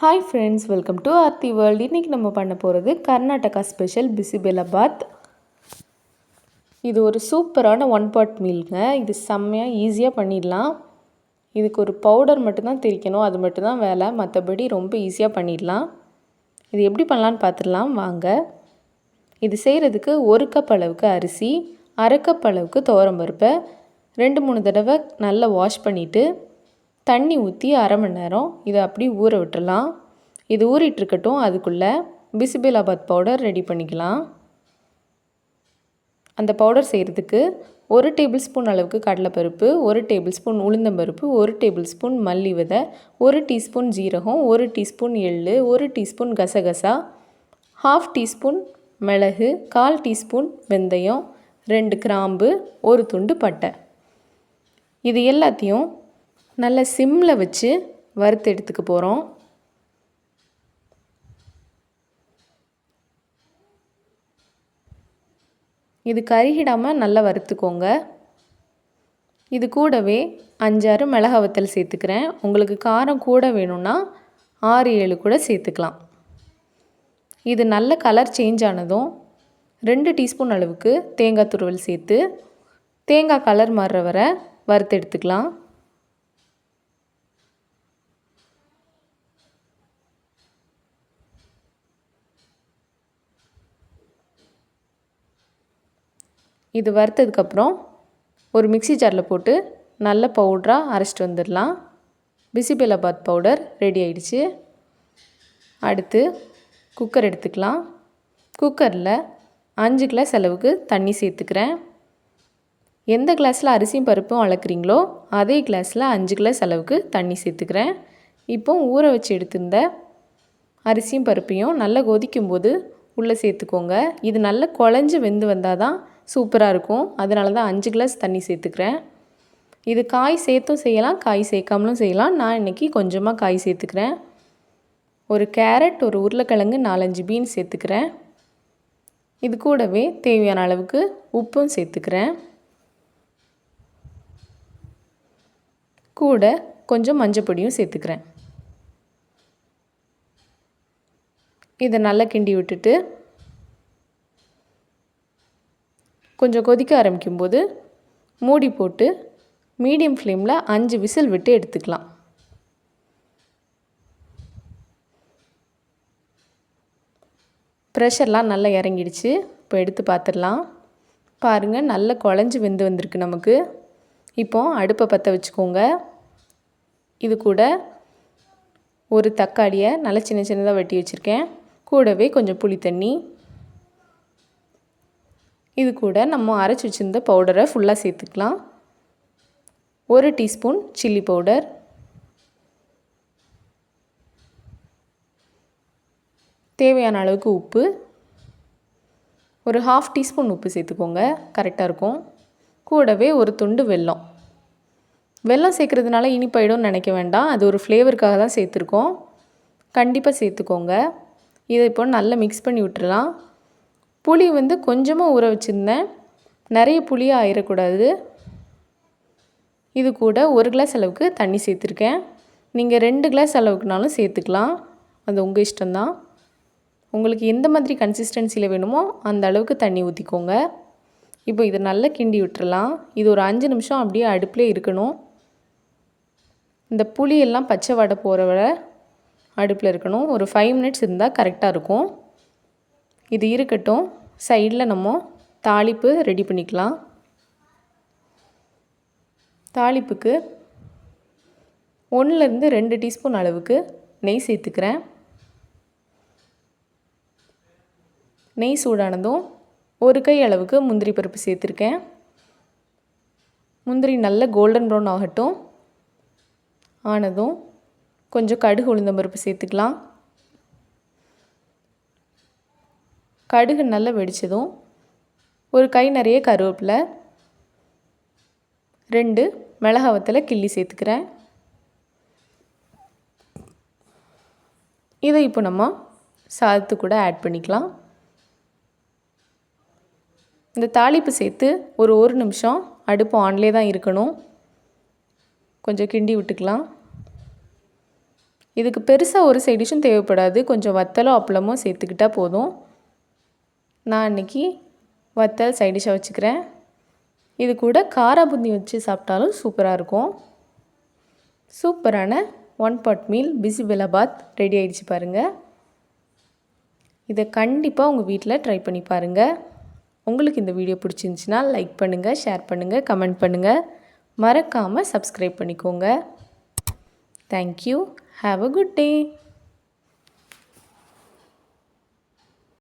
Hi friends, welcome to Aarthi world. இன்றைக்கி நம்ம பண்ண போகிறது கர்நாடகா ஸ்பெஷல் பிசிபெலாபாத். இது ஒரு சூப்பரான ஒன் பாட் மீல்ங்க. இது செம்மையாக ஈஸியாக பண்ணிடலாம். இதுக்கு ஒரு பவுடர் மட்டும்தான் திரிக்கணும், அது மட்டும்தான் வேலை. மற்றபடி ரொம்ப ஈஸியாக பண்ணிடலாம். இது எப்படி பண்ணலான்னு பார்த்துடலாம் வாங்க. இது செய்கிறதுக்கு 1 கப் அளவுக்கு அரிசி, அரை கப் அளவுக்கு துவரம்பருப்பை 2-3 தடவை நல்லா வாஷ் பண்ணிவிட்டு தண்ணி ஊற்றி அரை மணி நேரம் இதை அப்படி ஊற விட்டுடலாம். இது ஊறிட்டுருக்கட்டும். அதுக்குள்ளே பிசிபெலாபாத் பவுடர் ரெடி பண்ணிக்கலாம். அந்த பவுடர் செய்கிறதுக்கு 1 டேபிள் ஸ்பூன் அளவுக்கு கடலைப்பருப்பு, 1 டேபிள் ஸ்பூன் உளுந்தம்பருப்பு, 1 டேபிள் ஸ்பூன் மல்லி விதை, 1 டீஸ்பூன் ஜீரகம், 1 டீஸ்பூன் எள்ளு, 1 டீஸ்பூன் கசகசா, 1/2 டீஸ்பூன் மிளகு, 1/4 டீஸ்பூன் வெந்தயம், 2 கிராம்பு, 1 துண்டு பட்டை. இது எல்லாத்தையும் நல்லா சிம்மில் வச்சு வறுத்து எடுத்துக்க போகிறோம். இது கருகிடாமல் நல்லா வறுத்துக்கோங்க. இது கூடவே 5-6 மிளகா வத்தல் சேர்த்துக்கிறேன். உங்களுக்கு காரம் கூட வேணும்னா 6-7 கூட சேர்த்துக்கலாம். இது நல்ல கலர் சேஞ்ச் ஆனதும் 2 டீஸ்பூன் அளவுக்கு தேங்காய் துருவல் சேர்த்து தேங்காய் கலர் மாறுற வரை வறுத்து எடுத்துக்கலாம். இது வறுத்ததுக்கப்புறம் ஒரு மிக்ஸி ஜாரில் போட்டு நல்ல பவுடராக அரைச்சிட்டு வந்துடலாம். பிசிபெலாபாத் பவுடர் ரெடி ஆயிடுச்சு. அடுத்து குக்கர் எடுத்துக்கலாம். குக்கரில் 5 கிளாஸ் அளவுக்கு தண்ணி சேர்த்துக்கிறேன். எந்த கிளாஸில் அரிசியும் பருப்பும் அளக்குறீங்களோ அதே கிளாஸில் 5 கிளாஸ் அளவுக்கு தண்ணி சேர்த்துக்கிறேன். இப்போ ஊற வச்சு எடுத்திருந்த அரிசியும் பருப்பையும் நல்லா கொதிக்கும்போது உள்ளே சேர்த்துக்கோங்க. இது நல்லா குழஞ்சி வெந்து வந்தால் தான் சூப்பராக இருக்கும். அதனால தான் 5 கிளாஸ் தண்ணி சேர்த்துக்கிறேன். இது காய் சேர்த்தும் செய்யலாம், காய் சேர்க்காமலும் செய்யலாம். நான் இன்றைக்கி கொஞ்சமாக காய் சேர்த்துக்கிறேன். ஒரு கேரட், ஒரு உருளைக்கிழங்கு, 4-5 பீன்ஸ் சேர்த்துக்கிறேன். இது கூடவே தேவையான அளவுக்கு உப்பும் சேர்த்துக்கிறேன். கூட கொஞ்சம் மஞ்சப்பொடியும் சேர்த்துக்கிறேன். இதை நல்லா கிண்டி விட்டுட்டு கொஞ்சம் கொதிக்க ஆரம்பிக்கும்போது மூடி போட்டு மீடியம் ஃப்ளேமில் 5 விசில் விட்டு எடுத்துக்கலாம். ப்ரெஷர்லாம் நல்லா இறங்கிடுச்சு. இப்போ எடுத்து பார்த்துடலாம். பாருங்கள், நல்லா குழஞ்சி வெந்து வந்திருக்கு நமக்கு. இப்போ அடுப்பை பற்ற வச்சுக்கோங்க. இது கூட ஒரு தக்காளியை நல்லா சின்ன சின்னதாக வெட்டி வச்சுருக்கேன். கூடவே கொஞ்சம் புளி தண்ணி. இது கூட நம்ம அரைச்சி வச்சுருந்த பவுடரை ஃபுல்லாக சேர்த்துக்கலாம். 1 டீஸ்பூன் சில்லி பவுடர், தேவையான அளவுக்கு உப்பு, ஒரு 1/2 டீஸ்பூன் உப்பு சேர்த்துக்கோங்க, கரெக்டாக இருக்கும். கூடவே ஒரு துண்டு வெல்லம். வெல்லம் சேர்க்குறதுனால இனிப்பாயிடும்னு நினைக்க வேண்டாம், அது ஒரு ஃப்ளேவருக்காக தான் சேர்த்துருக்கோம். கண்டிப்பாக சேர்த்துக்கோங்க. இதை இப்போ நல்லா மிக்ஸ் பண்ணி விட்டுறலாம். புளி கொஞ்சமாக ஊற வச்சுருந்தேன், நிறைய புளியாக ஆயிடக்கூடாது. இது கூட 1 கிளாஸ் அளவுக்கு தண்ணி சேர்த்துருக்கேன். நீங்கள் 2 கிளாஸ் அளவுக்குனாலும் சேர்த்துக்கலாம், அது உங்கள் இஷ்டம்தான். உங்களுக்கு எந்த மாதிரி கன்சிஸ்டன்சியில் வேணுமோ அந்த அளவுக்கு தண்ணி ஊற்றிக்கோங்க. இப்போ இதை நல்லா கிண்டி விட்டுறலாம். இது ஒரு 5 நிமிஷம் அப்படியே அடுப்பிலே இருக்கணும். இந்த புளியெல்லாம் பச்சை வடை போகிற வரை அடுப்பில் இருக்கணும். ஒரு 5 மினிட்ஸ் இருந்தால் கரெக்டாக இருக்கும். இது இருக்கட்டும். சைடில் நம்ம தாளிப்பு ரெடி பண்ணிக்கலாம். தாளிப்புக்கு 1-2 டீஸ்பூன் அளவுக்கு நெய் சேர்த்துக்கிறேன். நெய் சூடானதும் 1 கை அளவுக்கு முந்திரி பருப்பு சேர்த்துருக்கேன். முந்திரி நல்ல கோல்டன் ப்ரௌன் ஆகட்டும். ஆனதும் கொஞ்சம் கடுகு உளுந்தம்பருப்பு சேர்த்துக்கலாம். கடுகு நல்லா வெடித்ததும் ஒரு கை நிறைய கருவேப்பிலை, 2 மிளகா வத்தலை கிள்ளி சேர்த்துக்கிறேன். இதை இப்போ நம்ம சாதத்து கூட ஆட் பண்ணிக்கலாம். இந்த தாளிப்பு சேர்த்து ஒரு 1 நிமிஷம் அடுப்பு ஆன்லேயே தான் இருக்கணும். கொஞ்சம் கிண்டி விட்டுக்கலாம். இதுக்கு பெருசாக ஒரு சைட் டிஷ்ஷும் தேவைப்படாது. கொஞ்சம் வத்தலோ அப்பளமோ சேர்த்துக்கிட்டால் போதும். நான் இன்றைக்கி வத்தல் சைட் டிஷ்ஷாக வச்சுக்கிறேன். இது கூட காரா பூந்தி வச்சு சாப்பிட்டாலும் சூப்பராக இருக்கும். சூப்பரான 1 pot மீல் பிசிபெலாபாத் ரெடி ஆகிடுச்சு பாருங்கள். இதை கண்டிப்பாக உங்கள் வீட்டில் ட்ரை பண்ணி பாருங்கள். உங்களுக்கு இந்த வீடியோ பிடிச்சிருந்துச்சின்னா லைக் பண்ணுங்கள், ஷேர் பண்ணுங்கள், கமெண்ட் பண்ணுங்கள். மறக்காமல் சப்ஸ்கிரைப் பண்ணிக்கோங்க. Thank you. Have a good day.